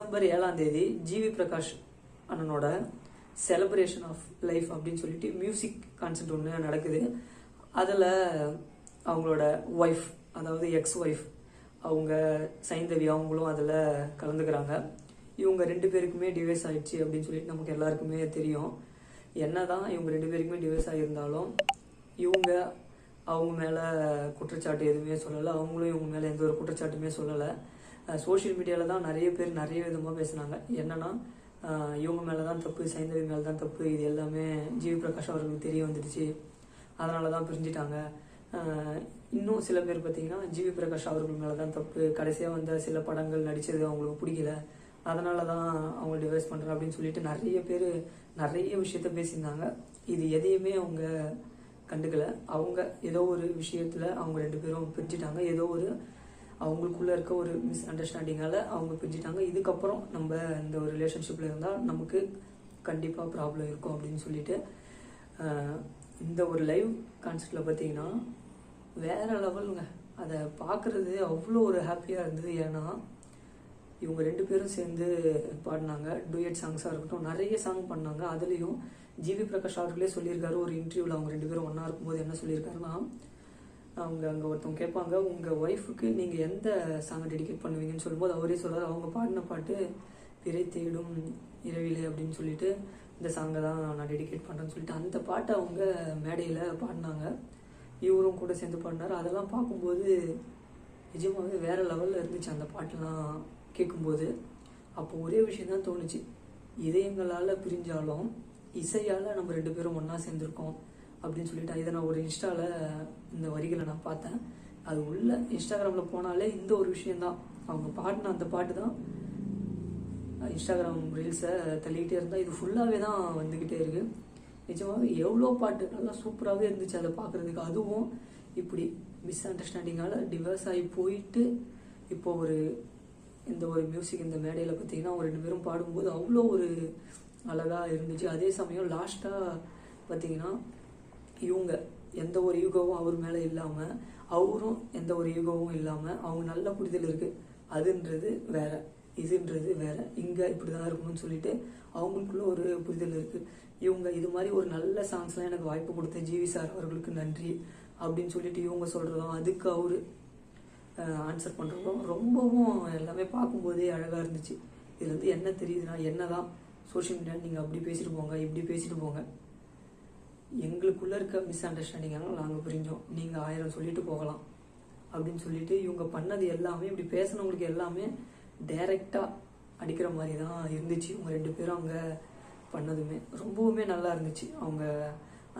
December 7ஆம் தேதி GV Prakash அண்ணனோட செலிப்ரேஷன் ஆஃப் லைஃப் அப்படின்னு சொல்லிட்டு மியூசிக் கான்சர்ட் ஒன்று நடக்குது. அதில் அவங்களோட ஒய்ஃப், அதாவது எக்ஸ் ஒய்ஃப், அவங்க சைந்தவி, அவங்களும் அதில் கலந்துக்கிறாங்க. இவங்க 2 பேருக்குமே டிவைஸ் ஆயிடுச்சு அப்படின்னு சொல்லிட்டு நமக்கு எல்லாருக்குமே தெரியும். என்னதான் இவங்க 2 பேருக்குமே டிவைஸ் ஆகியிருந்தாலும் இவங்க அவங்க மேலே குற்றச்சாட்டு எதுவுமே சொல்லலை, அவங்களும் இவங்க மேலே எந்த ஒரு குற்றச்சாட்டுமே சொல்லலை. சோஷியல் மீடியாவில் தான் நிறைய பேர் நிறைய விதமாக பேசுனாங்க. என்னன்னா இவங்க மேலே தான் தப்பு, சைந்தவி மேலே தான் தப்பு, இது எல்லாமே ஜிவி பிரகாஷ் அவர்களுக்கு தெரிய வந்துடுச்சு, அதனால தான் பிரிஞ்சுட்டாங்க. இன்னும் சில பேர் பார்த்தீங்கன்னா ஜிவி பிரகாஷ் அவர்கள் மேலே தான் தப்பு, கடைசியாக வந்த சில படங்கள் நடித்தது அவங்களுக்கு பிடிக்கல, அதனால தான் அவங்க டிவைஸ் பண்ணுறேன் அப்படின்னு சொல்லிட்டு நிறைய பேர் நிறைய விஷயத்த பேசியிருந்தாங்க. இது எதையுமே அவங்க கண்டுக்கல. அவங்க ஏதோ ஒரு விஷயத்தில் அவங்க 2 பேரும் பிரிஞ்சுட்டாங்க. ஏதோ ஒரு அவங்களுக்குள்ள இருக்க ஒரு மிஸ் அண்டர்ஸ்டாண்டிங்கால அவங்க பிரிஞ்சுட்டாங்க. இதுக்கப்புறம் நம்ம இந்த ஒரு ரிலேஷன்ஷிப்பில் இருந்தால் நமக்கு கண்டிப்பாக ப்ராப்ளம் இருக்கும் அப்படின்னு சொல்லிட்டு இந்த ஒரு லைவ் கான்சர்ட்டில் பார்த்தீங்கன்னா வேற லெவலுங்க. அதை பார்க்குறது அவ்வளோ ஒரு ஹாப்பியாக இருந்தது. ஏன்னா இவங்க 2 பேரும் சேர்ந்து பாடினாங்க. டூயட் சாங்ஸாக இருக்கட்டும், நிறைய சாங் பண்ணாங்க. அதுலேயும் ஜிவி பிரகாஷ் அவர்களே சொல்லியிருக்காரு ஒரு இன்டர்வியூவில், அவங்க 2 பேரும் ஒன்றா இருக்கும்போது என்ன சொல்லியிருக்காருன்னா, அவங்க அங்கே ஒருத்தவங்க கேட்பாங்க, உங்கள் ஒய்ஃபுக்கு நீங்கள் எந்த சாங்கை டெடிகேட் பண்ணுவீங்கன்னு சொல்லும்போது அவரே சொல்கிறார், அவங்க பாடின பாட்டு பிறை தேடும் இரவிலே அப்படின்னு சொல்லிட்டு இந்த சாங்கை தான் நான் டெடிகேட் பண்ணுறேன்னு சொல்லிட்டு அந்த பாட்டை அவங்க மேடையில் பாடினாங்க. இவரும் கூட சேர்ந்து பாடினார். அதெல்லாம் பார்க்கும்போது நிஜமாகவே வேறு லெவலில் இருந்துச்சு அந்த பாட்டெல்லாம் கேட்கும்போது. அப்போ ஒரே விஷயம் தான் தோணுச்சு, இதயங்களால் பிரிஞ்சாலும் இசையால் நம்ம 2 பேரும் ஒன்றா சேர்ந்துருக்கோம் அப்படின்னு சொல்லிட்டு. இதை நான் ஒரு இன்ஸ்டாவில் இந்த வரிகளை நான் பார்த்தேன். அது உள்ள இன்ஸ்டாகிராமில் போனாலே இந்த ஒரு விஷயந்தான், அவங்க பாடின அந்த பாட்டு தான் இன்ஸ்டாகிராம் ரீல்ஸை தள்ளிக்கிட்டே இருந்தால் இது ஃபுல்லாகவே தான் வந்துக்கிட்டே இருக்குது. நிஜமாகவே எவ்வளோ பாட்டு நல்லா சூப்பராகவே இருந்துச்சு அதை பார்க்குறதுக்கு. அதுவும் இப்படி மிஸ் அண்டர்ஸ்டாண்டிங்கால் டிவர்ஸ் ஆகி போயிட்டு இப்போ இந்த ஒரு மியூசிக் இந்த மேடையில் பார்த்தீங்கன்னா அவங்க 2 பேரும் பாடும்போது அவ்வளோ ஒரு அழகாக இருந்துச்சு. அதே சமயம் லாஸ்ட்டாக பார்த்தீங்கன்னா இவங்க எந்த ஒரு ஈகோவும் அவர் மேலே இல்லாமல், அவரும் எந்த ஒரு ஈகோவும் இல்லாமல் அவங்க நல்ல புரிதல் இருக்குது. அதுன்றது வேற, இதுன்றது வேற, இங்கே இப்படி தான் இருக்கணும்னு சொல்லிட்டு அவங்களுக்குள்ள ஒரு புரிதல் இருக்குது. இவங்க இது மாதிரி ஒரு நல்ல சாங்ஸ்லாம் எனக்கு வாய்ப்பு கொடுத்த ஜிவி சார் அவர்களுக்கு நன்றி அப்படின்னு சொல்லிட்டு இவங்க சொல்கிறதும், அதுக்கு அவர் ஆன்சர் பண்ணுறதும் ரொம்பவும் எல்லாமே பார்க்கும்போதே அழகாக இருந்துச்சு. இதுலேருந்து என்ன தெரியுதுன்னா, என்ன தான் சோஷியல் மீடியா நீங்கள் அப்படி பேசிட்டு போங்க, இப்படி பேசிட்டு போங்க, எங்களுக்குள்ளே இருக்க மிஸ் அண்டர்ஸ்டாண்டிங்காக நாங்கள் புரிஞ்சோம், நீங்கள் 1000 சொல்லிட்டு போகலாம் அப்படின்னு சொல்லிட்டு இவங்க பண்ணது எல்லாமே, இப்படி பேசினவங்களுக்கு எல்லாமே டைரெக்டாக அடிக்கிற மாதிரி தான் இருந்துச்சு. இவங்க 2 பேரும் அங்கே பண்ணதுமே ரொம்பவுமே நல்லா இருந்துச்சு. அவங்க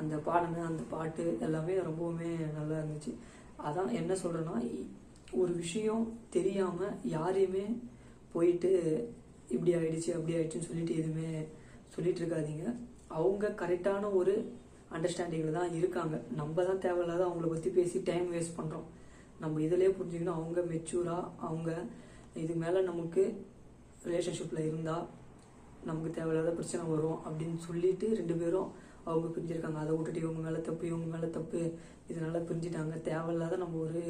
அந்த பாடின அந்த பாட்டு எல்லாமே ரொம்பவுமே நல்லா இருந்துச்சு. அதான் என்ன சொல்கிறேன்னா, ஒரு விஷயம் தெரியாமல் யாரையுமே போயிட்டு இப்படி ஆயிடுச்சு அப்படி ஆயிடுச்சுன்னு சொல்லிட்டு எதுவுமே சொல்லிட்டு இருக்காதீங்க. அவங்க கரெக்டான ஒரு அண்டர்ஸ்டாண்டிங்கில் தான் இருக்காங்க. நம்ம தான் தேவையில்லாத அவங்கள பற்றி பேசி டைம் வேஸ்ட் பண்ணுறோம். நம்ம இதிலே புரிஞ்சுக்கணும், அவங்க மெச்சூராக அவங்க இதுக்கு மேலே நமக்கு ரிலேஷன்ஷிப்பில் இருந்தால் நமக்கு தேவையில்லாத பிரச்சனை வரும் அப்படின்னு சொல்லிட்டு 2 பேரும் அவங்க பிரிஞ்சிருக்காங்க. அதை விட்டுட்டு இவங்க மேலே தப்பு, இவங்க மேலே தப்பு, இதனால பிரிஞ்சுட்டாங்க. தேவையில்லாத நம்ம ஒரு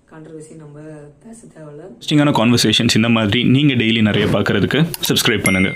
கான்ட்ரவர்சி நம்ம பேச தேவையில்ல. இன்ட்ரெஸ்டிங்கான கான்வர்சேஷன்ஸ் இந்த மாதிரி நீங்கள் டெய்லி நிறைய பார்க்குறதுக்கு சப்ஸ்கிரைப் பண்ணுங்கள்.